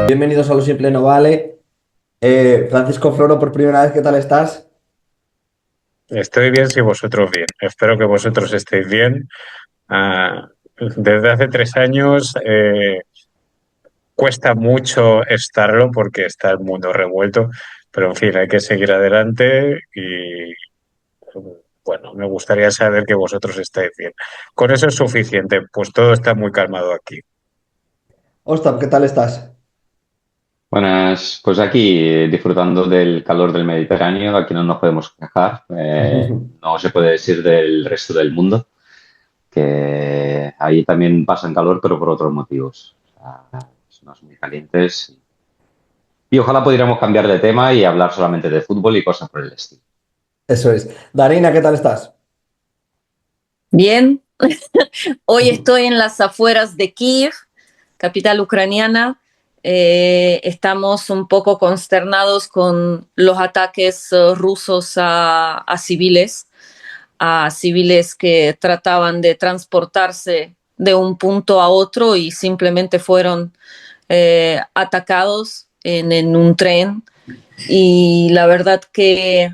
Bienvenidos a Lo Simple No Vale. Francisco Floro, por primera vez, ¿qué tal estás? Estoy bien si vosotros bien. Espero que vosotros estéis bien. Desde hace 3 años cuesta mucho estarlo porque está el mundo revuelto, pero en fin, hay que seguir adelante y bueno, me gustaría saber que vosotros estáis bien. Con eso es suficiente, pues todo está muy calmado aquí. Ostap, ¿qué tal estás? Buenas, pues aquí disfrutando del calor del Mediterráneo, aquí no nos podemos quejar, no se puede decir del resto del mundo, que ahí también pasan calor, pero por otros motivos. O sea, no son muy calientes. Y ojalá pudiéramos cambiar de tema y hablar solamente de fútbol y cosas por el estilo. Eso es. Darina, ¿qué tal estás? Bien, hoy estoy en las afueras de Kiev, capital ucraniana. Estamos un poco consternados con los ataques rusos a civiles que trataban de transportarse de un punto a otro y simplemente fueron atacados en un tren. Y la verdad que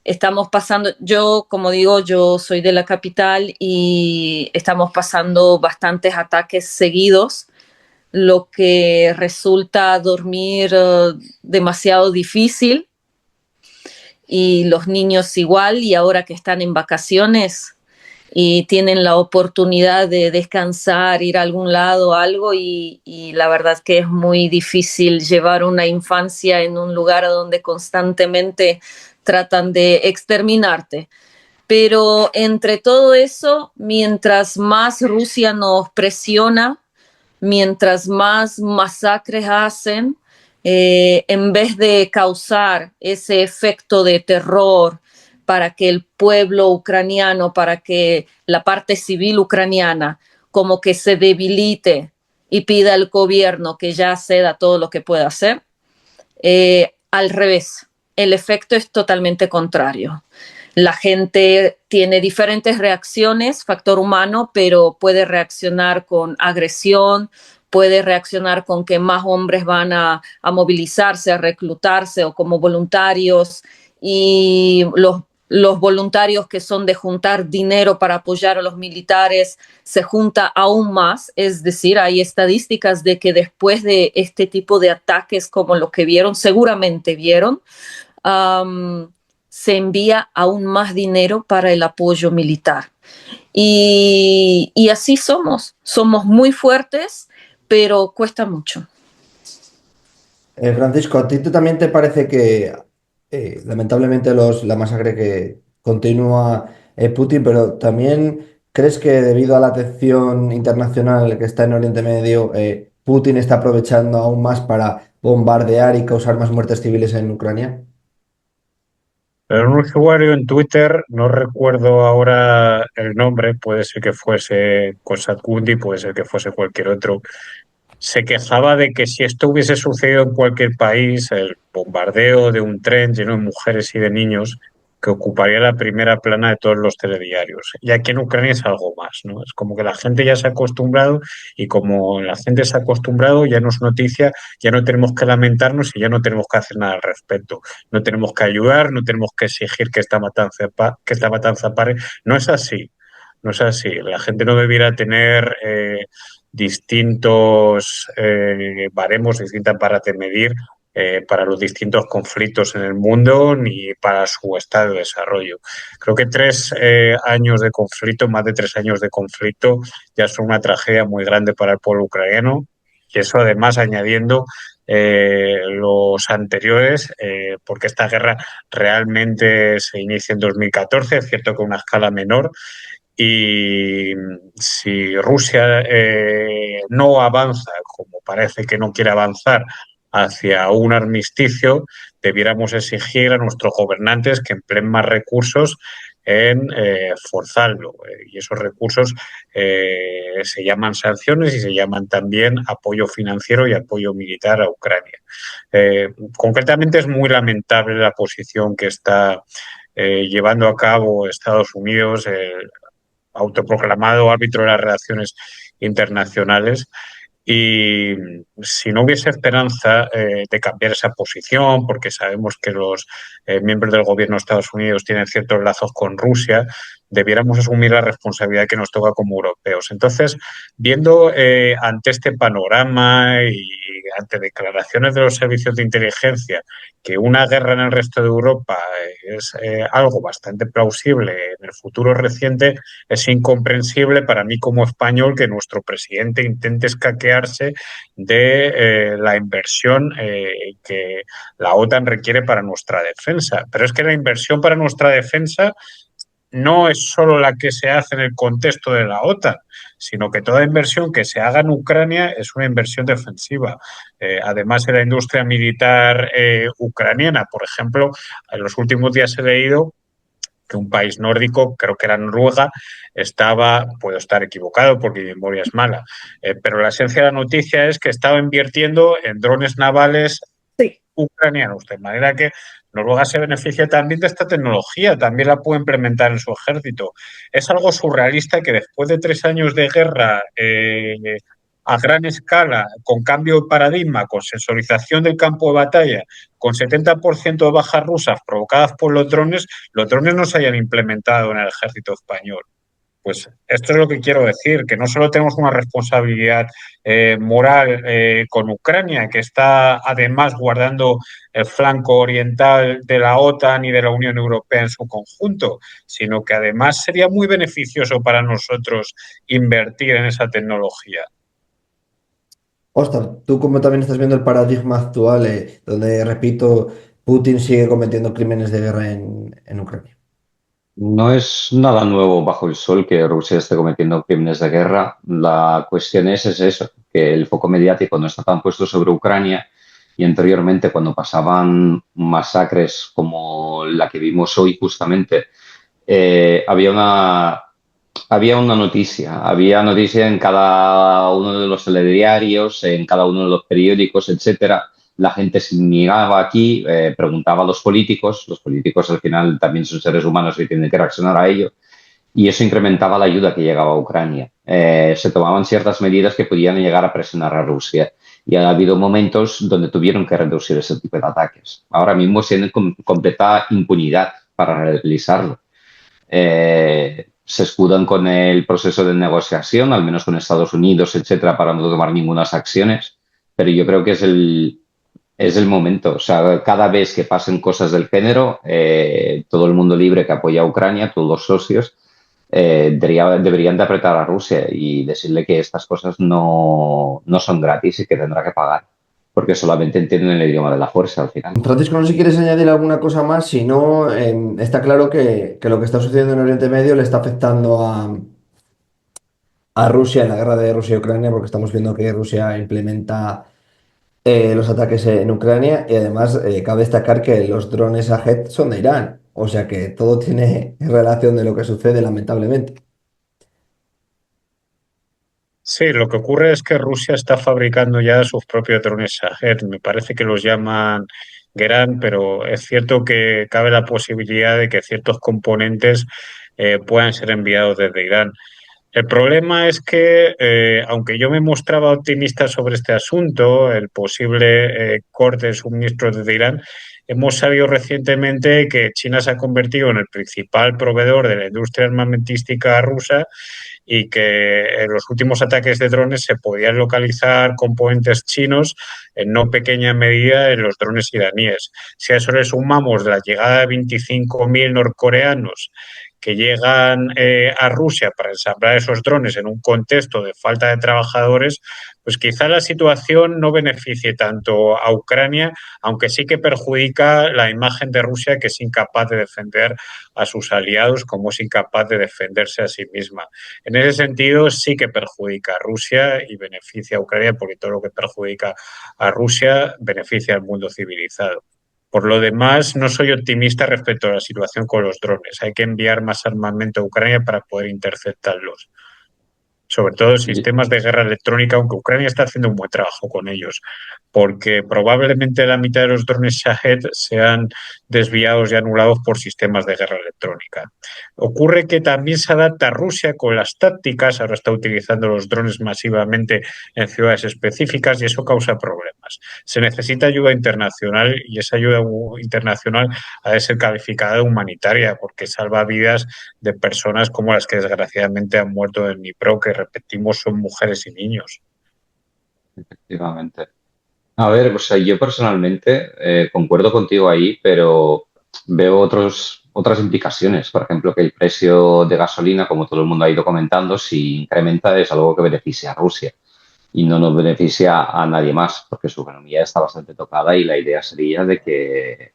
estamos pasando, yo como digo, yo soy de la capital y estamos pasando bastantes ataques seguidos, lo que resulta dormir demasiado difícil, y los niños igual, y ahora que están en vacaciones y tienen la oportunidad de descansar, ir a algún lado, algo, y la verdad que es muy difícil llevar una infancia en un lugar donde constantemente tratan de exterminarte. Pero entre todo eso, mientras más Rusia nos presiona, mientras más masacres hacen, en vez de causar ese efecto de terror para que el pueblo ucraniano, para que la parte civil ucraniana como que se debilite y pida al gobierno que ya ceda todo lo que pueda hacer, al revés, el efecto es totalmente contrario. La gente tiene diferentes reacciones, factor humano, pero puede reaccionar con agresión, puede reaccionar con que más hombres van a movilizarse, a reclutarse o como voluntarios, y los voluntarios que son de juntar dinero para apoyar a los militares se junta aún más. Es decir, hay estadísticas de que después de este tipo de ataques como los que vieron, seguramente vieron, um, se envía aún más dinero para el apoyo militar. Y así somos muy fuertes, pero cuesta mucho. Francisco, ¿a ti también te parece que lamentablemente la masacre que continúa Putin, pero también crees que debido a la atención internacional que está en Oriente Medio, Putin está aprovechando aún más para bombardear y causar más muertes civiles en Ucrania? Pero un usuario en Twitter, no recuerdo ahora el nombre, puede ser que fuese Kosakundi, puede ser que fuese cualquier otro, se quejaba de que si esto hubiese sucedido en cualquier país, el bombardeo de un tren lleno de mujeres y de niños, que ocuparía la primera plana de todos los telediarios. Y aquí en Ucrania es algo más, ¿no? Es como que la gente ya se ha acostumbrado, y como la gente se ha acostumbrado, ya no es noticia, ya no tenemos que lamentarnos y ya no tenemos que hacer nada al respecto. No tenemos que ayudar, no tenemos que exigir que esta matanza pare. No es así. No es así. La gente no debiera tener distintos baremos, distintas varas de medir para los distintos conflictos en el mundo ni para su estado de desarrollo. Creo que 3 años de conflicto, más de 3 años de conflicto, ya son una tragedia muy grande para el pueblo ucraniano, y eso además añadiendo los anteriores, porque esta guerra realmente se inicia en 2014, es cierto que a una escala menor, y si Rusia no avanza, como parece que no quiere avanzar, hacia un armisticio, debiéramos exigir a nuestros gobernantes que empleen más recursos en forzarlo. Y esos recursos se llaman sanciones y se llaman también apoyo financiero y apoyo militar a Ucrania. Concretamente es muy lamentable la posición que está llevando a cabo Estados Unidos, autoproclamado árbitro de las relaciones internacionales. Y si no hubiese esperanza de cambiar esa posición, porque sabemos que los miembros del gobierno de Estados Unidos tienen ciertos lazos con Rusia, debiéramos asumir la responsabilidad que nos toca como europeos. Entonces, viendo ante este panorama y ante declaraciones de los servicios de inteligencia que una guerra en el resto de Europa es algo bastante plausible en el futuro reciente, es incomprensible para mí como español que nuestro presidente intente escaquearse de la inversión que la OTAN requiere para nuestra defensa. Pero es que la inversión para nuestra defensa no es solo la que se hace en el contexto de la OTAN, sino que toda inversión que se haga en Ucrania es una inversión defensiva. Además, en la industria militar ucraniana, por ejemplo, en los últimos días he leído que un país nórdico, creo que era Noruega, estaba, puedo estar equivocado porque mi memoria es mala, pero la esencia de la noticia es que estaba invirtiendo en drones navales ucranianos, de manera que Noruega se beneficia también de esta tecnología, también la puede implementar en su ejército. Es algo surrealista que después de 3 años de guerra a gran escala, con cambio de paradigma, con sensorización del campo de batalla, con 70% de bajas rusas provocadas por los drones no se hayan implementado en el ejército español. Pues esto es lo que quiero decir, que no solo tenemos una responsabilidad moral con Ucrania, que está además guardando el flanco oriental de la OTAN y de la Unión Europea en su conjunto, sino que además sería muy beneficioso para nosotros invertir en esa tecnología. Oscar, tú como también estás viendo el paradigma actual, donde, repito, Putin sigue cometiendo crímenes de guerra en Ucrania. No es nada nuevo bajo el sol que Rusia esté cometiendo crímenes de guerra. La cuestión es eso, que el foco mediático no está tan puesto sobre Ucrania y anteriormente cuando pasaban masacres como la que vimos hoy justamente, eh, había una, había noticia en cada uno de los telediarios, en cada uno de los periódicos, etcétera. La gente se indignaba aquí, preguntaba a los políticos al final también son seres humanos y tienen que reaccionar a ello, y eso incrementaba la ayuda que llegaba a Ucrania. Se tomaban ciertas medidas que podían llegar a presionar a Rusia y ha habido momentos donde tuvieron que reducir ese tipo de ataques. Ahora mismo tienen completa impunidad para realizarlo. Se escudan con el proceso de negociación, al menos con Estados Unidos, etcétera, para no tomar ninguna acciones, pero yo creo que es el momento. O sea, cada vez que pasen cosas del género, todo el mundo libre que apoya a Ucrania, todos los socios, deberían de apretar a Rusia y decirle que estas cosas no son gratis y que tendrá que pagar, porque solamente entienden el idioma de la fuerza al final. Francisco, no sé si quieres añadir alguna cosa más, si no, está claro que lo que está sucediendo en Oriente Medio le está afectando a Rusia en la guerra de Rusia y Ucrania, porque estamos viendo que Rusia implementa los ataques en Ucrania y además cabe destacar que los drones Ahed son de Irán, o sea que todo tiene relación de lo que sucede, lamentablemente. Sí, lo que ocurre es que Rusia está fabricando ya sus propios drones Shahed. Me parece que los llaman Geran, pero es cierto que cabe la posibilidad de que ciertos componentes puedan ser enviados desde Irán. El problema es que, aunque yo me mostraba optimista sobre este asunto, el posible corte de suministros desde Irán, hemos sabido recientemente que China se ha convertido en el principal proveedor de la industria armamentística rusa y que en los últimos ataques de drones se podían localizar componentes chinos en no pequeña medida en los drones iraníes. Si a eso le sumamos la llegada de 25.000 norcoreanos que llegan a Rusia para ensamblar esos drones en un contexto de falta de trabajadores, pues quizá la situación no beneficie tanto a Ucrania, aunque sí que perjudica la imagen de Rusia, que es incapaz de defender a sus aliados como es incapaz de defenderse a sí misma. En ese sentido, sí que perjudica a Rusia y beneficia a Ucrania, porque todo lo que perjudica a Rusia beneficia al mundo civilizado. Por lo demás, no soy optimista respecto a la situación con los drones. Hay que enviar más armamento a Ucrania para poder interceptarlos. sobre todo sistemas de guerra electrónica, aunque Ucrania está haciendo un buen trabajo con ellos, porque probablemente la mitad de los drones Shahed sean desviados y anulados por sistemas de guerra electrónica. Ocurre que también se adapta a Rusia con las tácticas, ahora está utilizando los drones masivamente en ciudades específicas y eso causa problemas. Se necesita ayuda internacional y esa ayuda internacional ha de ser calificada de humanitaria porque salva vidas de personas como las que desgraciadamente han muerto en Dnipro, que repetimos son mujeres y niños. Efectivamente. A ver, o sea, yo personalmente concuerdo contigo ahí, pero veo otras implicaciones. Por ejemplo, que el precio de gasolina, como todo el mundo ha ido comentando, si incrementa es algo que beneficia a Rusia y no nos beneficia a nadie más, porque su economía está bastante tocada y la idea sería de que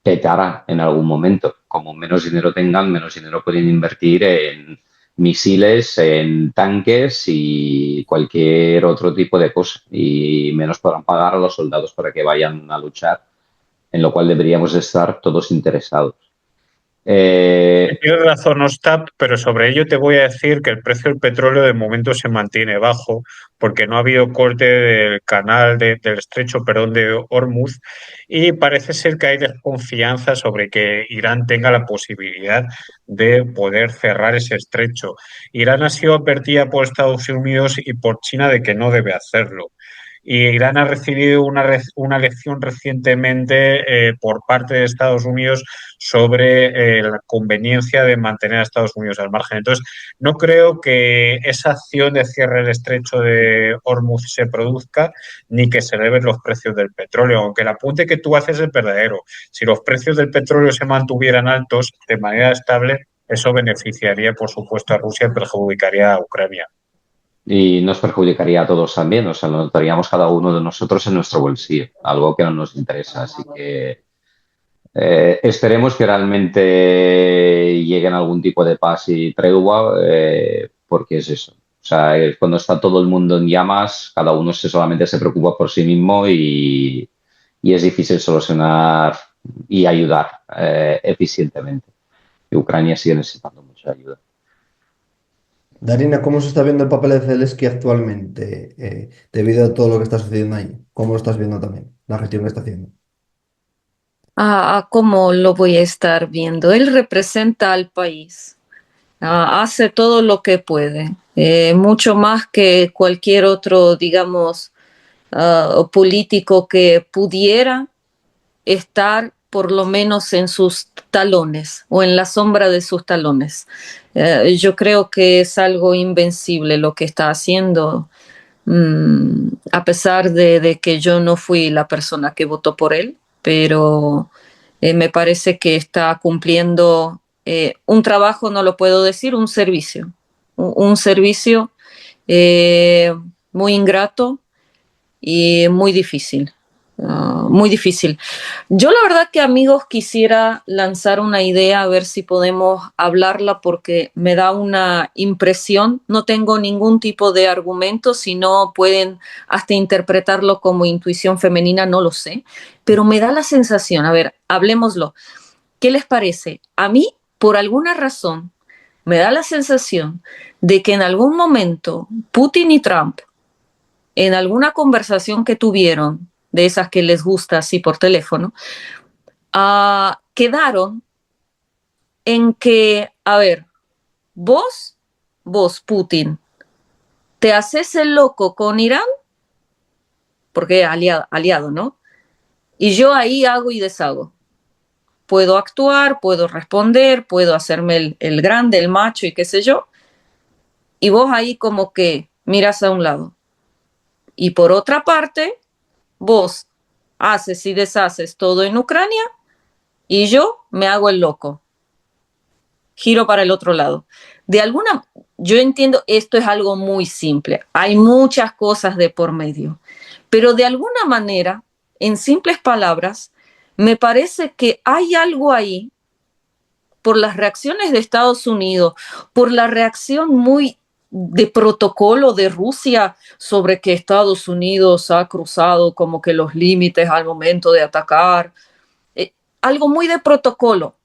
petará en algún momento. Como menos dinero tengan, menos dinero pueden invertir en misiles, en tanques y cualquier otro tipo de cosa. Y menos podrán pagar a los soldados para que vayan a luchar, en lo cual deberíamos estar todos interesados. Tienes razón, Ostap, pero sobre ello te voy a decir que el precio del petróleo de momento se mantiene bajo porque no ha habido corte del del estrecho, perdón, de Hormuz y parece ser que hay desconfianza sobre que Irán tenga la posibilidad de poder cerrar ese estrecho. Irán ha sido advertida por Estados Unidos y por China de que no debe hacerlo. Y Irán ha recibido una lección recientemente por parte de Estados Unidos sobre la conveniencia de mantener a Estados Unidos al margen. Entonces, no creo que esa acción de cierre del estrecho de Hormuz se produzca ni que se eleven los precios del petróleo, aunque el apunte que tú haces es verdadero. Si los precios del petróleo se mantuvieran altos de manera estable, eso beneficiaría, por supuesto, a Rusia y perjudicaría a Ucrania. Y nos perjudicaría a todos también, o sea, lo notaríamos cada uno de nosotros en nuestro bolsillo, algo que no nos interesa. Así que esperemos que realmente lleguen a algún tipo de paz y tregua, porque es eso. O sea, cuando está todo el mundo en llamas, cada uno solamente se preocupa por sí mismo y es difícil solucionar y ayudar eficientemente. Y Ucrania sigue necesitando mucha ayuda. Darina, ¿cómo se está viendo el papel de Zelensky actualmente, debido a todo lo que está sucediendo ahí? ¿Cómo lo estás viendo también, la gestión que está haciendo? ¿Cómo lo voy a estar viendo? Él representa al país. Hace todo lo que puede, mucho más que cualquier otro, digamos, político que pudiera estar por lo menos en sus talones o en la sombra de sus talones. Yo creo que es algo invencible lo que está haciendo, a pesar de que yo no fui la persona que votó por él, pero me parece que está cumpliendo un trabajo, no lo puedo decir, un servicio, un servicio eh, muy ingrato y muy difícil. Muy difícil. Yo la verdad que amigos quisiera lanzar una idea a ver si podemos hablarla porque me da una impresión, no tengo ningún tipo de argumento, si no pueden hasta interpretarlo como intuición femenina, no lo sé, pero me da la sensación, a ver, hablemoslo, ¿qué les parece? A mí, por alguna razón, me da la sensación de que en algún momento Putin y Trump en alguna conversación que tuvieron, de esas que les gusta así por teléfono, quedaron en que, a ver, vos, Putin, te haces el loco con Irán, porque es aliado, ¿no? Y yo ahí hago y deshago. Puedo actuar, puedo responder, puedo hacerme el grande, el macho y qué sé yo. Y vos ahí como que miras a un lado. Y por otra parte, vos haces y deshaces todo en Ucrania y yo me hago el loco, giro para el otro lado. Yo entiendo, esto es algo muy simple, hay muchas cosas de por medio, pero de alguna manera, en simples palabras, me parece que hay algo ahí por las reacciones de Estados Unidos, por la reacción muy de protocolo de Rusia sobre que Estados Unidos ha cruzado como que los límites al momento de atacar, algo muy de protocolo.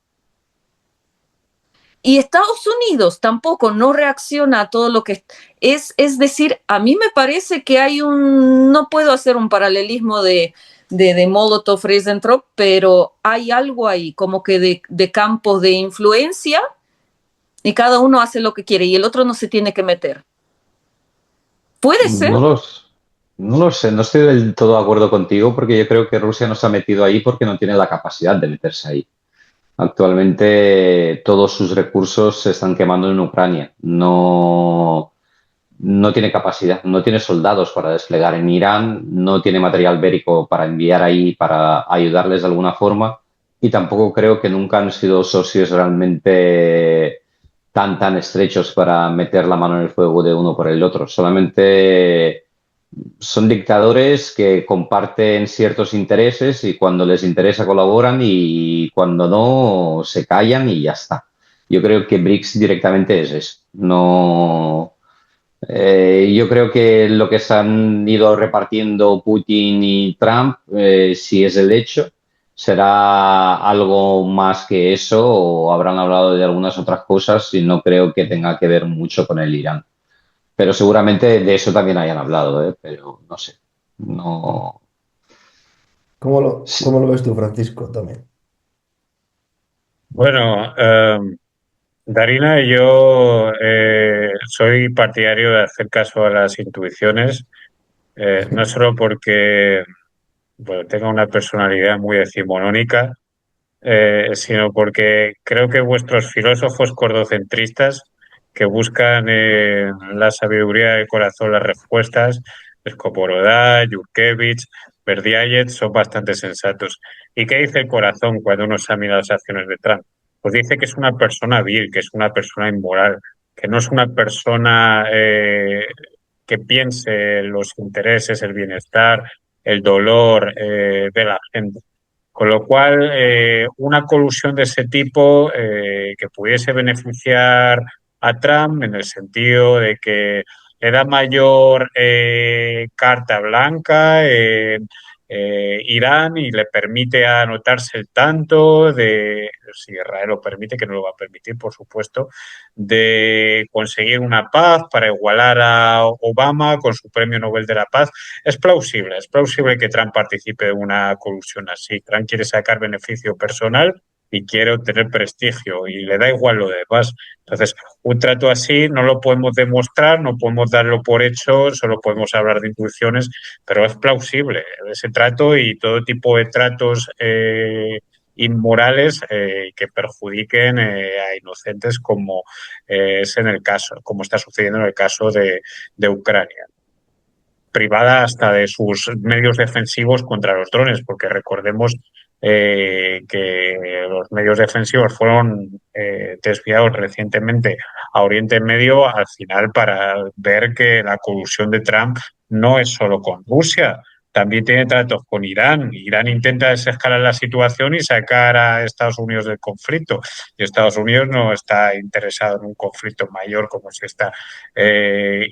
Y Estados Unidos tampoco no reacciona a todo lo que es decir, a mí me parece que hay no puedo hacer un paralelismo de Molotov-Ribbentrop, pero hay algo ahí, como que de campos de influencia y cada uno hace lo que quiere y el otro no se tiene que meter. ¿Puede ser? No los, no lo sé, no estoy del todo de acuerdo contigo porque yo creo que Rusia no se ha metido ahí porque no tiene la capacidad de meterse ahí. Actualmente todos sus recursos se están quemando en Ucrania. No tiene capacidad, no tiene soldados para desplegar en Irán, no tiene material bélico para enviar ahí para ayudarles de alguna forma y tampoco creo que nunca han sido socios realmente tan estrechos para meter la mano en el fuego de uno por el otro. Solamente son dictadores que comparten ciertos intereses y cuando les interesa colaboran y cuando no se callan y ya está. Yo creo que BRICS directamente es eso. No, yo creo que lo que se han ido repartiendo Putin y Trump, si es el hecho, será algo más que eso o habrán hablado de algunas otras cosas y no creo que tenga que ver mucho con el Irán. Pero seguramente de eso también hayan hablado, ¿eh? Pero no sé. No. Sí. ¿Cómo lo ves tú, Francisco, también? Bueno, Darina, yo soy partidario de hacer caso a las intuiciones, no solo porque bueno, tenga una personalidad muy decimonónica, sino porque creo que vuestros filósofos cordocentristas que buscan en la sabiduría del corazón las respuestas, Scoporodá, Yurkevich, Verdiayev, son bastante sensatos. ¿Y qué dice el corazón cuando uno examina las acciones de Trump? Pues dice que es una persona vil, que es una persona inmoral, que no es una persona que piense en los intereses, el bienestar, el dolor de la gente. Con lo cual, una colusión de ese tipo que pudiese beneficiar a Trump en el sentido de que le da mayor carta blanca en Irán y le permite anotarse el tanto de, si Israel lo permite, que no lo va a permitir, por supuesto, de conseguir una paz para igualar a Obama con su premio Nobel de la Paz. Es plausible que Trump participe en una colusión así. Trump quiere sacar beneficio personal y quiere obtener prestigio y le da igual lo demás. Entonces, un trato así no lo podemos demostrar, no podemos darlo por hecho, solo podemos hablar de intuiciones, pero es plausible ese trato y todo tipo de tratos inmorales que perjudiquen a inocentes como es en el caso, como está sucediendo en el caso de Ucrania, privada hasta de sus medios defensivos contra los drones, porque recordemos que los medios defensivos fueron desviados recientemente a Oriente Medio al final para ver que la colusión de Trump no es solo con Rusia, también tiene tratos con Irán. Irán intenta desescalar la situación y sacar a Estados Unidos del conflicto. Y Estados Unidos no está interesado en un conflicto mayor como se está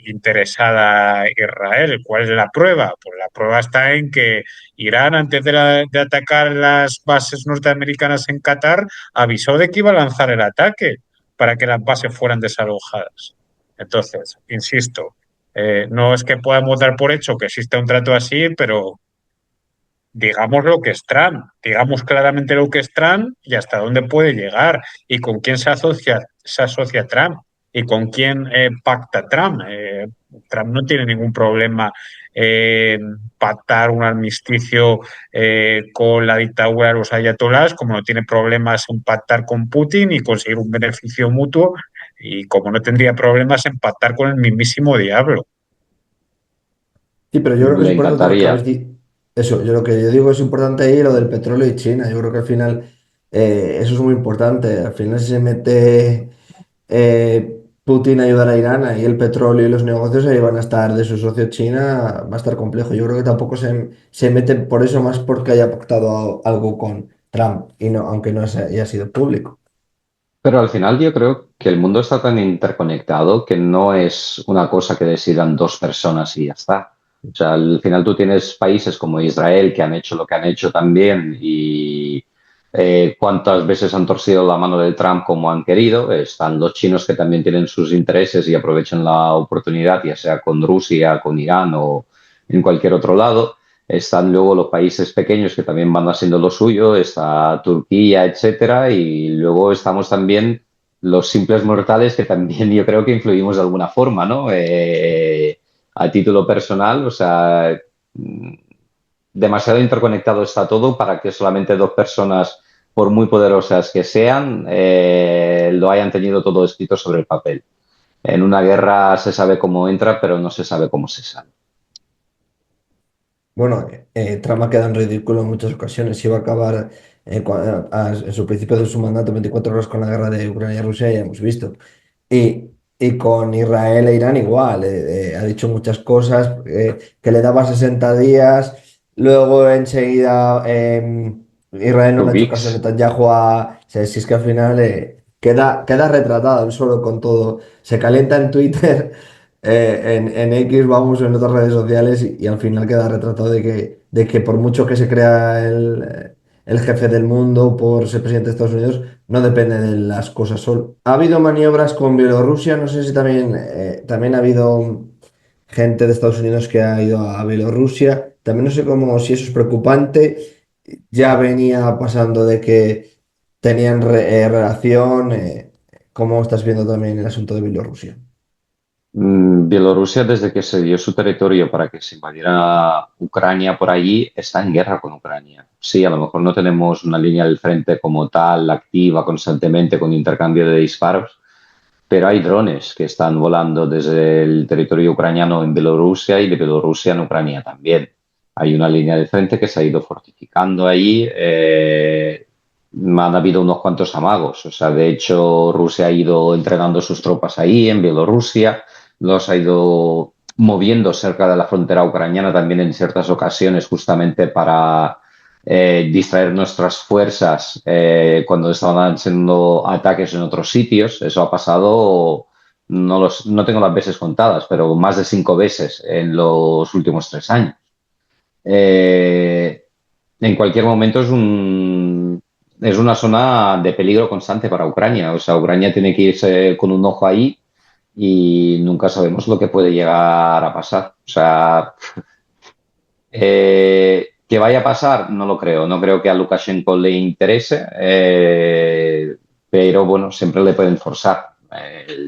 interesada Israel. ¿Cuál es la prueba? Pues la prueba está en que Irán, antes de atacar las bases norteamericanas en Qatar, avisó de que iba a lanzar el ataque para que las bases fueran desalojadas. Entonces, insisto, no es que podamos dar por hecho que existe un trato así, pero digamos lo que es Trump, digamos claramente lo que es Trump y hasta dónde puede llegar y con quién se asocia Trump y con quién pacta Trump. Trump no tiene ningún problema en pactar un armisticio con la dictadura de los ayatolás, como no tiene problemas en pactar con Putin y conseguir un beneficio mutuo, y como no tendría problemas en pactar con el mismísimo diablo. Sí, pero yo creo que es Le importante lo que habéis encantaría. dicho. Eso, yo lo que yo digo es importante ahí lo del petróleo y China. Yo creo que al final eso es muy importante. Al final si se mete Putin a ayudar a Irán, ahí el petróleo y los negocios ahí van a estar de su socio China, va a estar complejo. Yo creo que tampoco se mete por eso más porque haya pactado algo con Trump, y no, aunque no haya sido público. Pero al final yo creo que el mundo está tan interconectado que no es una cosa que decidan dos personas y ya está. O sea, al final tú tienes países como Israel que han hecho lo que han hecho también y cuántas veces han torcido la mano de Trump como han querido. Están los chinos que también tienen sus intereses y aprovechan la oportunidad, ya sea con Rusia, con Irán o en cualquier otro lado. Están luego los países pequeños que también van haciendo lo suyo, está Turquía, etcétera, y luego estamos también los simples mortales que también yo creo que influimos de alguna forma, ¿no? A título personal, o sea, demasiado interconectado está todo para que solamente dos personas, por muy poderosas que sean, lo hayan tenido todo escrito sobre el papel. En una guerra se sabe cómo entra, pero no se sabe cómo se sale. Bueno, Trump ha quedado en ridículo en muchas ocasiones. Iba a acabar en su principio de su mandato 24 horas con la guerra de Ucrania y Rusia, ya hemos visto. Y, y con Israel e Irán igual. Ha dicho muchas cosas, que le daba 60 días. Luego enseguida Israel no Two le ha hecho caso a weeks. Netanyahu. Si es que al final queda retratado él solo con todo. Se calienta en Twitter. En X, vamos, en otras redes sociales y al final queda retratado de que por mucho que se crea el jefe del mundo por ser presidente de Estados Unidos, no depende de las cosas solo. Ha habido maniobras con Bielorrusia, no sé si también ha habido gente de Estados Unidos que ha ido a Bielorrusia. También no sé cómo, si eso es preocupante. Ya venía pasando de que tenían relación. ¿Cómo estás viendo también el asunto de Bielorrusia? Bielorrusia, desde que se dio su territorio para que se invadiera Ucrania por allí, está en guerra con Ucrania. Sí, a lo mejor no tenemos una línea del frente como tal, activa constantemente con intercambio de disparos, pero hay drones que están volando desde el territorio ucraniano en Bielorrusia y de Bielorrusia en Ucrania también. Hay una línea de frente que se ha ido fortificando ahí. Han habido unos cuantos amagos. O sea, de hecho, Rusia ha ido entrenando sus tropas ahí en Bielorrusia, los ha ido moviendo cerca de la frontera ucraniana también en ciertas ocasiones justamente para distraer nuestras fuerzas cuando estaban haciendo ataques en otros sitios. Eso ha pasado, no tengo las veces contadas, pero más de 5 veces en los últimos 3 años. Eh, en cualquier momento es una zona de peligro constante para Ucrania. O sea, Ucrania tiene que irse con un ojo ahí y nunca sabemos lo que puede llegar a pasar. O sea, que vaya a pasar, no lo creo. No creo que a Lukashenko le interese, pero bueno, siempre le pueden forzar.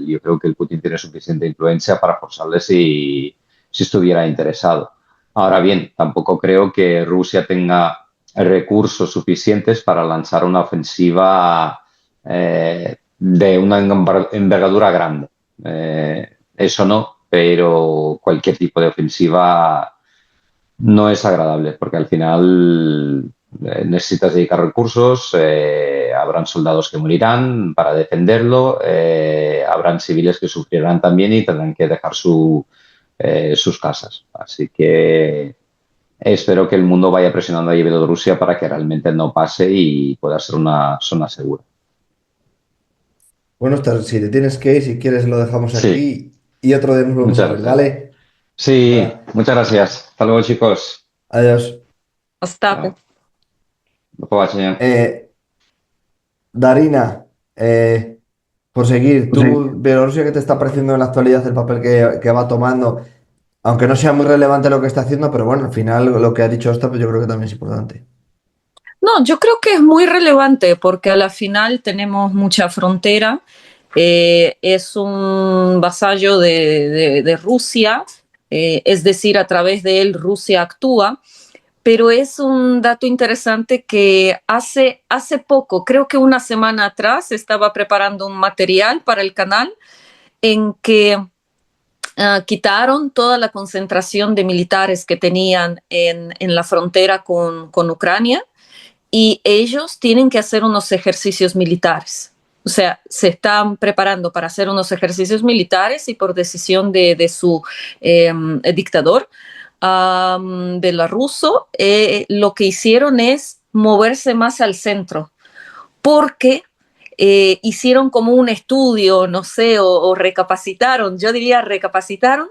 Yo creo que el Putin tiene suficiente influencia para forzarle si estuviera interesado. Ahora bien, tampoco creo que Rusia tenga recursos suficientes para lanzar una ofensiva de una envergadura grande. Eso no, pero cualquier tipo de ofensiva no es agradable porque al final necesitas dedicar recursos, habrán soldados que morirán para defenderlo, habrán civiles que sufrirán también y tendrán que dejar sus casas. Así que espero que el mundo vaya presionando a Bielorrusia para que realmente no pase y pueda ser una zona segura. Bueno, si te tienes que ir, si quieres lo dejamos Sí, aquí y otro día nos volvemos a muchas ver, gracias. ¿vale? Sí, Nada, muchas gracias. Hasta luego, chicos. adiós. Остапу. Chao. До побачення. Eh, Darina, por seguir, Sí. tú, Bielorrusia, ¿qué te está pareciendo en la actualidad el papel que va tomando? Aunque no sea muy relevante lo que está haciendo, pero bueno, al final lo que ha dicho Ostap yo creo que también es importante. No, yo creo que es muy relevante porque a la final tenemos mucha frontera. Es un vasallo de Rusia, es decir, a través de él Rusia actúa. Pero es un dato interesante que hace poco, creo que una semana atrás, estaba preparando un material para el canal en que quitaron toda la concentración de militares que tenían en la frontera con Ucrania y ellos tienen que hacer unos ejercicios militares. O sea, se están preparando para hacer unos ejercicios militares y por decisión de su dictador belarruso, lo que hicieron es moverse más al centro, porque hicieron como un estudio, no sé, o recapacitaron, yo diría recapacitaron,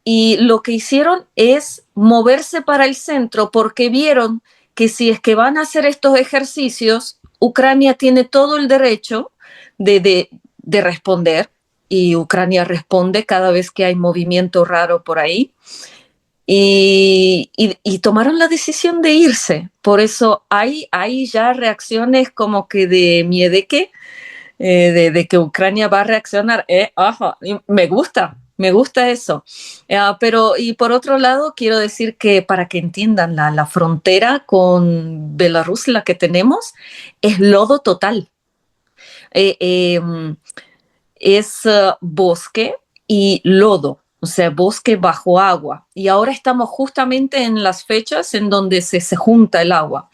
y lo que hicieron es moverse para el centro porque vieron que si es que van a hacer estos ejercicios, Ucrania tiene todo el derecho de responder, y Ucrania responde cada vez que hay movimiento raro por ahí. Y tomaron la decisión de irse. Por eso hay ya reacciones como que de miedeque, de que Ucrania va a reaccionar. Ajá, me gusta eso. Pero, y por otro lado, quiero decir que para que entiendan, la frontera con Belarus, la que tenemos, es lodo total. Eh, eh, es bosque y lodo, o sea, bosque bajo agua. Y ahora estamos justamente en las fechas en donde se junta el agua.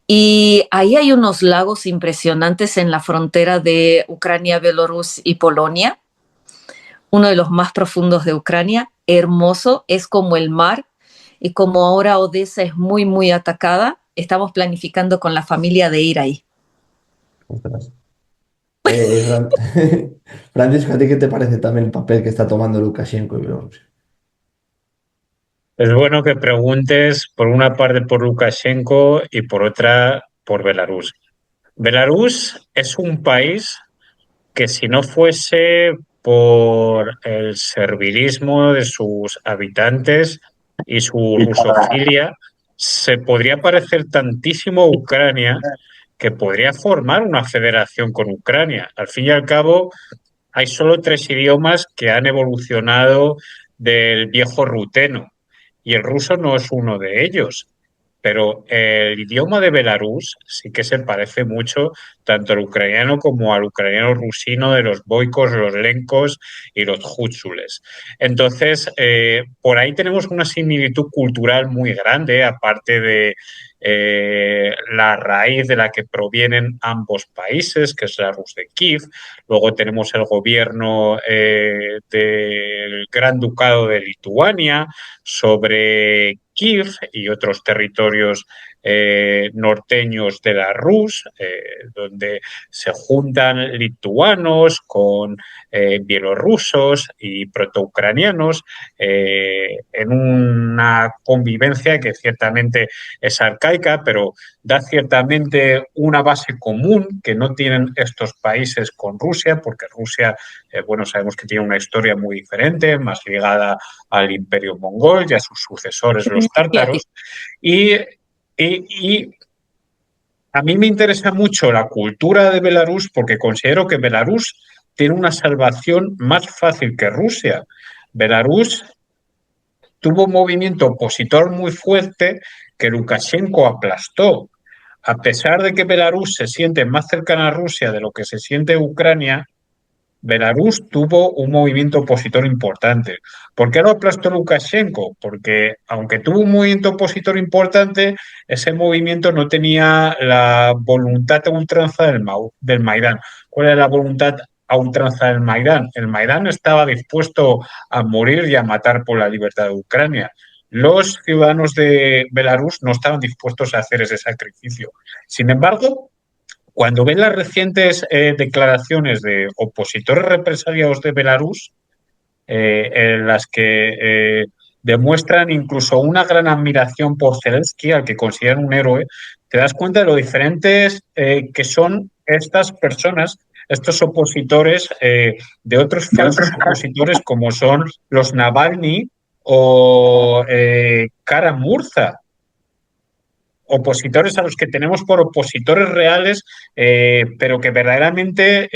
Y ahí hay unos lagos impresionantes en la frontera de Ucrania, Bielorrusia y Polonia, uno de los más profundos de Ucrania, hermoso, es como el mar. Y como ahora Odessa es muy, muy atacada, estamos planificando con la familia de ir ahí. Ostras. Fran- Francisco, ¿a ti qué te parece también el papel que está tomando Lukashenko y Bielorrusia? Es bueno que preguntes por una parte por Lukashenko y por otra por Belarus. Belarus es un país que si no fuese por el servilismo de sus habitantes y su rusofilia, se podría parecer tantísimo a Ucrania que podría formar una federación con Ucrania. Al fin y al cabo, hay solo 3 idiomas que han evolucionado del viejo ruteno y el ruso no es uno de ellos. Pero el idioma de Belarus sí que se parece mucho tanto al ucraniano como al ucraniano rusino de los boicos, los lencos y los hutsules. Entonces, por ahí tenemos una similitud cultural muy grande, aparte de la raíz de la que provienen ambos países, que es la Rus de Kiev. Luego tenemos el gobierno del Gran Ducado de Lituania sobre Kiev y otros territorios norteños de la Rus, donde se juntan lituanos con bielorrusos y protoucranianos en una convivencia que ciertamente es arcaica, pero da ciertamente una base común que no tienen estos países con Rusia, porque Rusia, bueno, sabemos que tiene una historia muy diferente, más ligada al imperio mongol y a sus sucesores, los tártaros. Y a mí me interesa mucho la cultura de Belarus porque considero que Belarus tiene una salvación más fácil que Rusia. Belarus tuvo un movimiento opositor muy fuerte que Lukashenko aplastó. A pesar de que Belarus se siente más cercana a Rusia de lo que se siente Ucrania, Belarus tuvo un movimiento opositor importante. ¿Por qué lo aplastó Lukashenko? Porque aunque tuvo un movimiento opositor importante, ese movimiento no tenía la voluntad a ultranza del Maidán. ¿Cuál era la voluntad a ultranza del Maidán? El Maidán estaba dispuesto a morir y a matar por la libertad de Ucrania. Los ciudadanos de Belarus no estaban dispuestos a hacer ese sacrificio. Sin embargo, cuando ven las recientes declaraciones de opositores represaliados de Belarus, en las que demuestran incluso una gran admiración por Zelensky, al que consideran un héroe, te das cuenta de lo diferentes que son estas personas, estos opositores de otros falsos opositores como son los Navalny o Kara Murza, opositores a los que tenemos por opositores reales, pero que verdaderamente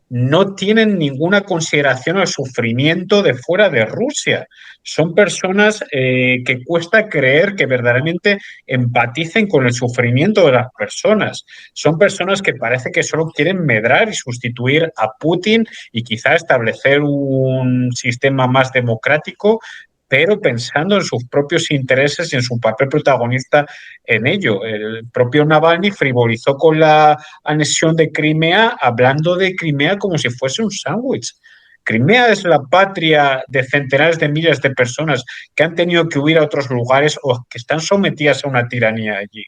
no tienen ninguna consideración al sufrimiento de fuera de Rusia. Son personas que cuesta creer que verdaderamente empaticen con el sufrimiento de las personas. Son personas que parece que solo quieren medrar y sustituir a Putin y quizá establecer un sistema más democrático, pero pensando en sus propios intereses y en su papel protagonista en ello. El propio Navalny frivolizó con la anexión de Crimea, hablando de Crimea como si fuese un sándwich. Crimea es la patria de centenares de miles de personas que han tenido que huir a otros lugares o que están sometidas a una tiranía allí.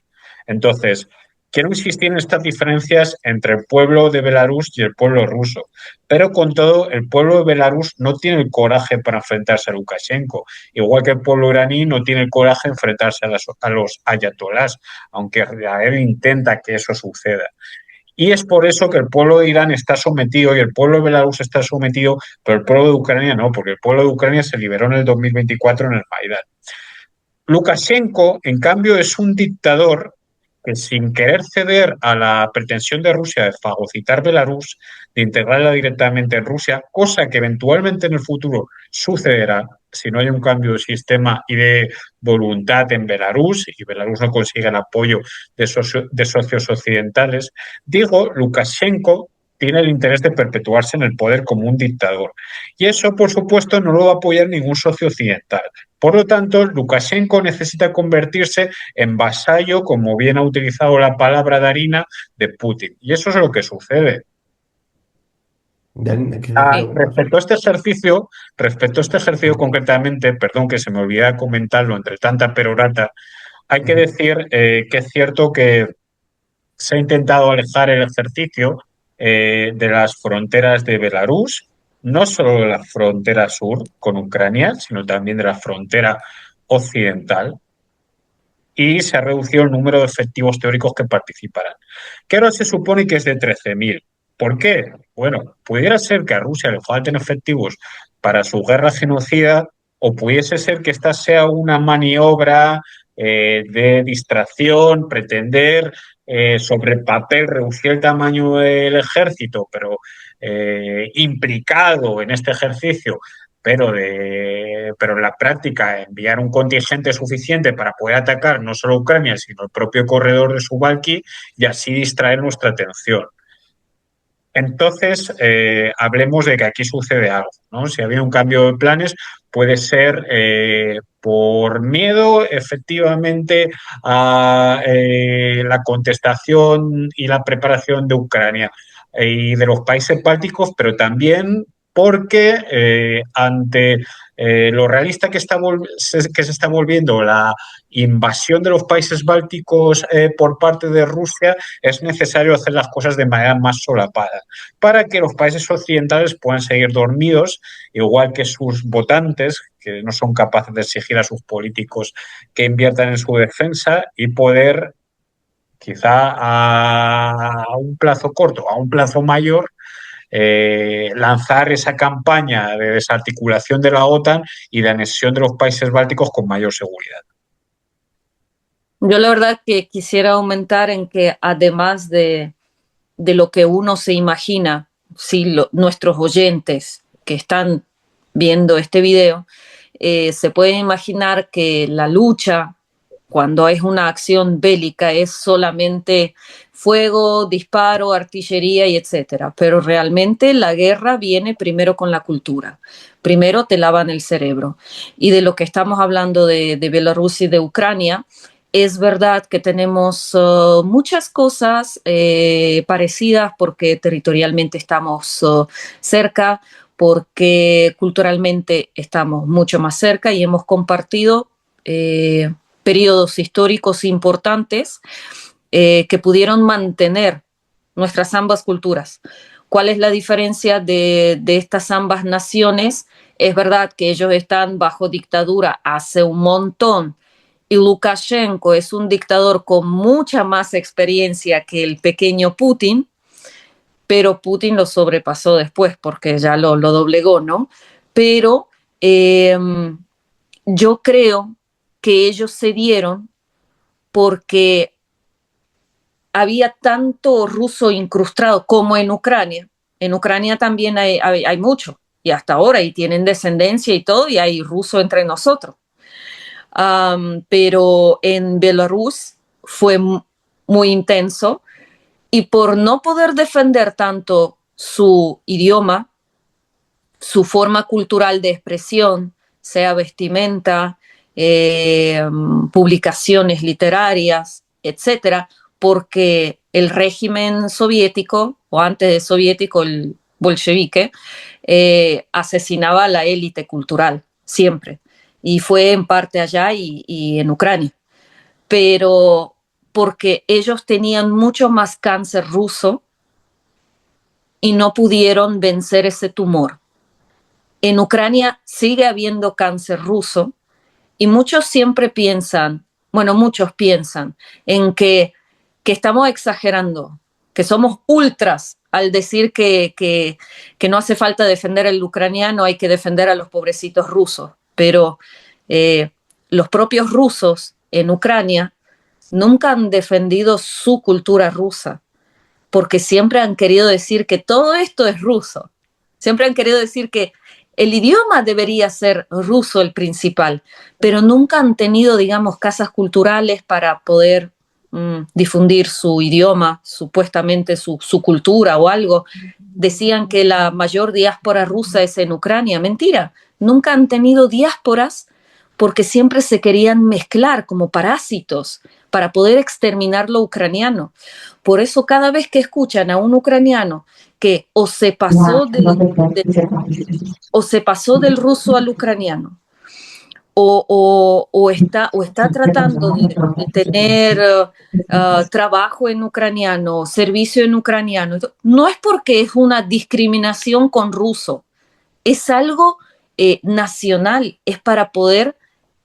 Entonces, Quiero insistir en estas diferencias entre el pueblo de Belarus y el pueblo ruso, pero con todo, el pueblo de Belarus no tiene el coraje para enfrentarse a Lukashenko, igual que el pueblo iraní no tiene el coraje de enfrentarse a los ayatolás, aunque Israel intenta que eso suceda. Y es por eso que el pueblo de Irán está sometido y el pueblo de Belarus está sometido, pero el pueblo de Ucrania no, porque el pueblo de Ucrania se liberó en el 2024 en el Maidán. Lukashenko, en cambio, es un dictador que sin querer ceder a la pretensión de Rusia de fagocitar Belarus, de integrarla directamente en Rusia, cosa que eventualmente en el futuro sucederá si no hay un cambio de sistema y de voluntad en Belarus y Belarus no consigue el apoyo de socios occidentales, digo, Lukashenko tiene el interés de perpetuarse en el poder como un dictador. Y eso, por supuesto, no lo va a apoyar ningún socio occidental. Por lo tanto, Lukashenko necesita convertirse en vasallo, como bien ha utilizado la palabra Darina, de Putin. Y eso es lo que sucede. ¿Qué sucede? Respecto a este ejercicio concretamente, perdón que se me olvidaba comentarlo entre tanta perorata, hay que decir que es cierto que se ha intentado alejar el ejercicio de las fronteras de Belarus, no solo de la frontera sur con Ucrania, sino también de la frontera occidental, y se ha reducido el número de efectivos teóricos que participarán, que ahora se supone que es de 13.000. ¿Por qué? Bueno, pudiera ser que a Rusia le falten efectivos para su guerra genocida o pudiese ser que esta sea una maniobra de distracción, pretender sobre el papel reducir el tamaño del ejército, pero implicado en este ejercicio pero en la práctica enviar un contingente suficiente para poder atacar no solo Ucrania, sino el propio corredor de Suwalki y así distraer nuestra atención. Entonces, hablemos de que aquí sucede algo, ¿no? Si había un cambio de planes, puede ser por miedo, efectivamente, a la contestación y la preparación de Ucrania y de los países bálticos, pero también porque ante lo realista que se está volviendo la invasión de los países bálticos por parte de Rusia, es necesario hacer las cosas de manera más solapada para que los países occidentales puedan seguir dormidos, igual que sus votantes, que no son capaces de exigir a sus políticos que inviertan en su defensa y poder, quizá a un plazo corto, a un plazo mayor, lanzar esa campaña de desarticulación de la OTAN y de anexión de los países bálticos con mayor seguridad. Yo la verdad que quisiera aumentar en que además de lo que uno se imagina, si nuestros oyentes que están viendo este video, se pueden imaginar que la lucha, cuando es una acción bélica, es solamente fuego, disparo, artillería y etcétera. Pero realmente la guerra viene primero con la cultura. Primero te lavan el cerebro. Y de lo que estamos hablando de Bielorrusia y de Ucrania, es verdad que tenemos muchas cosas parecidas porque territorialmente estamos cerca, porque culturalmente estamos mucho más cerca y hemos compartido periodos históricos importantes que pudieron mantener nuestras ambas culturas. ¿Cuál es la diferencia de estas ambas naciones? Es verdad que ellos están bajo dictadura hace un montón y Lukashenko es un dictador con mucha más experiencia que el pequeño Putin, pero Putin lo sobrepasó después porque ya lo doblegó, ¿no? Pero yo creo que ellos se dieron porque había tanto ruso incrustado como en Ucrania. En Ucrania también hay mucho, y hasta ahora, y tienen descendencia y todo, y hay ruso entre nosotros. Pero en Belarus fue muy intenso, y por no poder defender tanto su idioma, su forma cultural de expresión, sea vestimenta, publicaciones literarias, etcétera, porque el régimen soviético, o antes de soviético, el bolchevique, asesinaba a la élite cultural, siempre. Y fue en parte allá y en Ucrania. Pero porque ellos tenían mucho más cáncer ruso y no pudieron vencer ese tumor. En Ucrania sigue habiendo cáncer ruso y muchos siempre piensan, bueno, muchos piensan en que estamos exagerando, que somos ultras al decir que no hace falta defender al ucraniano, hay que defender a los pobrecitos rusos. Pero los propios rusos en Ucrania nunca han defendido su cultura rusa, porque siempre han querido decir que todo esto es ruso. Siempre han querido decir que el idioma debería ser ruso el principal, pero nunca han tenido, digamos, casas culturales para poder difundir su idioma, supuestamente su cultura o algo. Decían que la mayor diáspora rusa es en Ucrania. Mentira, nunca han tenido diásporas porque siempre se querían mezclar como parásitos para poder exterminar lo ucraniano. Por eso cada vez que escuchan a un ucraniano que o se pasó del ruso al ucraniano, o está tratando de tener trabajo en ucraniano, servicio en ucraniano, no es porque es una discriminación con ruso, es algo nacional, es para poder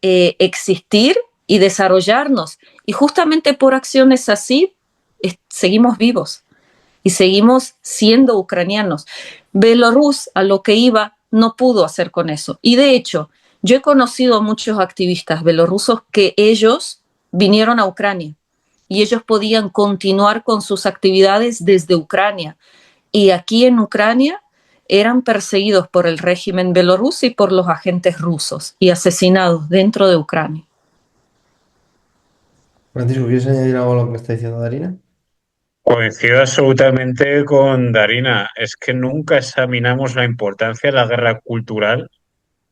existir y desarrollarnos. Y justamente por acciones así seguimos vivos y seguimos siendo ucranianos. Bielorrus, a lo que iba, no pudo hacer con eso. Y de hecho, yo he conocido a muchos activistas bielorrusos que ellos vinieron a Ucrania y ellos podían continuar con sus actividades desde Ucrania. Y aquí en Ucrania eran perseguidos por el régimen bielorruso y por los agentes rusos y asesinados dentro de Ucrania. Francisco, ¿quieres añadir algo a lo que está diciendo Darina? Coincido absolutamente con Darina. Es que nunca examinamos la importancia de la guerra cultural,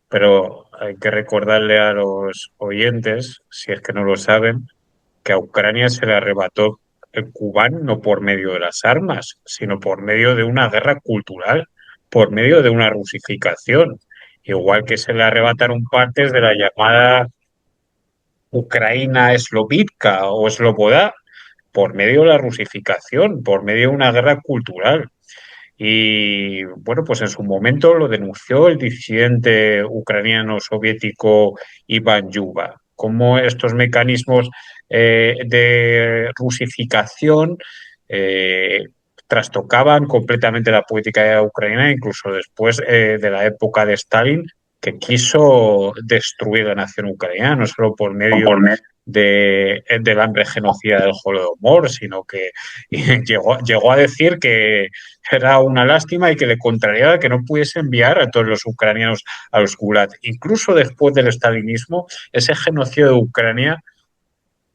pero hay que recordarle a los oyentes, si es que no lo saben, que a Ucrania se le arrebató el Kubán no por medio de las armas, sino por medio de una guerra cultural, por medio de una rusificación. Igual que se le arrebataron partes de la llamada Ucraina eslovítica o esloboda por medio de la rusificación, por medio de una guerra cultural. Y bueno, pues en su momento lo denunció el disidente ucraniano soviético Iván Yuba, cómo estos mecanismos de rusificación eh, trastocaban completamente la política ucraniana, incluso después de la época de Stalin, que quiso destruir la nación ucraniana, no solo por medio del hambre genocida del Holodomor, sino que llegó a decir que era una lástima y que le contrariaba que no pudiese enviar a todos los ucranianos a los gulag. Incluso después del estalinismo, ese genocidio de Ucrania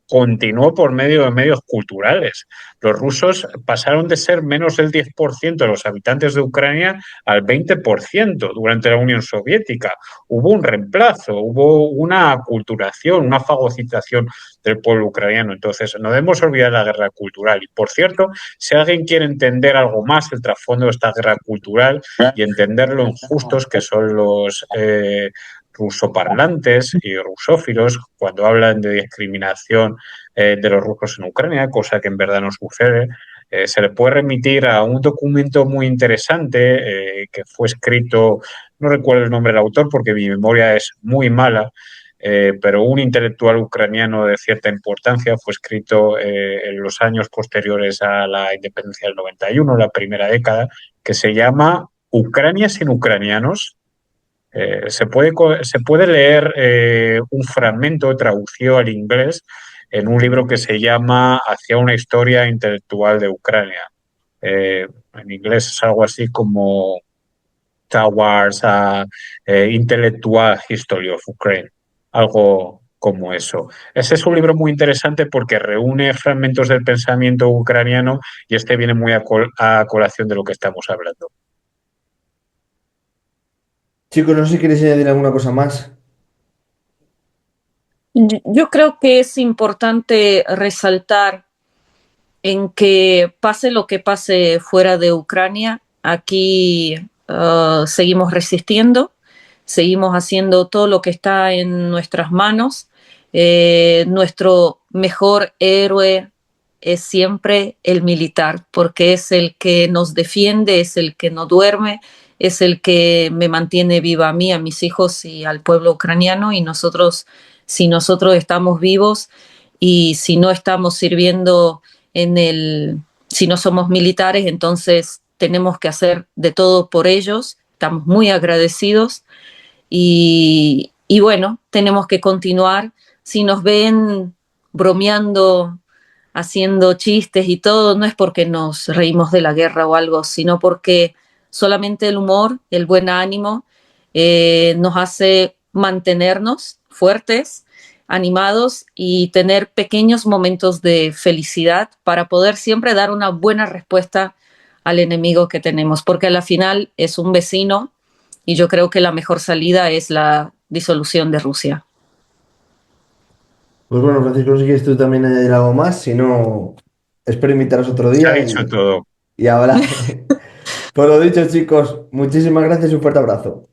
continuó por medio de medios culturales. Los rusos pasaron de ser menos del 10% de los habitantes de Ucrania al 20% durante la Unión Soviética. Hubo un reemplazo, hubo una aculturación, una fagocitación del pueblo ucraniano. Entonces, no debemos olvidar la guerra cultural. Y, por cierto, si alguien quiere entender algo más el trasfondo de esta guerra cultural y entender lo injustos que son los rusoparlantes y rusófilos cuando hablan de discriminación de los rusos en Ucrania, cosa que en verdad no sucede. Se le puede remitir a un documento muy interesante que fue escrito, no recuerdo el nombre del autor porque mi memoria es muy mala, pero un intelectual ucraniano de cierta importancia fue escrito en los años posteriores a la independencia del 91, la primera década, que se llama Ucrania sin ucranianos. Se puede leer un fragmento traducido al inglés en un libro que se llama Hacia una historia intelectual de Ucrania. En inglés es algo así como Towards a Intellectual History of Ukraine, algo como eso. Ese es un libro muy interesante porque reúne fragmentos del pensamiento ucraniano y este viene muy a colación de lo que estamos hablando. Chicos, no sé si queréis añadir alguna cosa más. Yo creo que es importante resaltar en que pase lo que pase fuera de Ucrania, aquí seguimos resistiendo, seguimos haciendo todo lo que está en nuestras manos. Nuestro mejor héroe es siempre el militar, porque es el que nos defiende, es el que no duerme, es el que me mantiene viva a mí, a mis hijos y al pueblo ucraniano. Y nosotros, si nosotros estamos vivos y si no estamos sirviendo si no somos militares, entonces tenemos que hacer de todo por ellos. Estamos muy agradecidos y bueno, tenemos que continuar. Si nos ven bromeando, haciendo chistes y todo, no es porque nos reímos de la guerra o algo, sino porque solamente el humor, el buen ánimo, nos hace mantenernos fuertes, animados y tener pequeños momentos de felicidad para poder siempre dar una buena respuesta al enemigo que tenemos, porque a la final es un vecino y yo creo que la mejor salida es la disolución de Rusia. Pues bueno, Francisco, no sé si quieres tú también añadir algo más, si no, espero invitaros otro Se ha día dicho todo. y hablar. Por lo dicho, chicos, muchísimas gracias y un fuerte abrazo.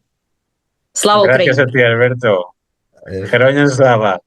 Slava Gracias Ukraini! a ti, Alberto. Adiós. Heroyan Slava.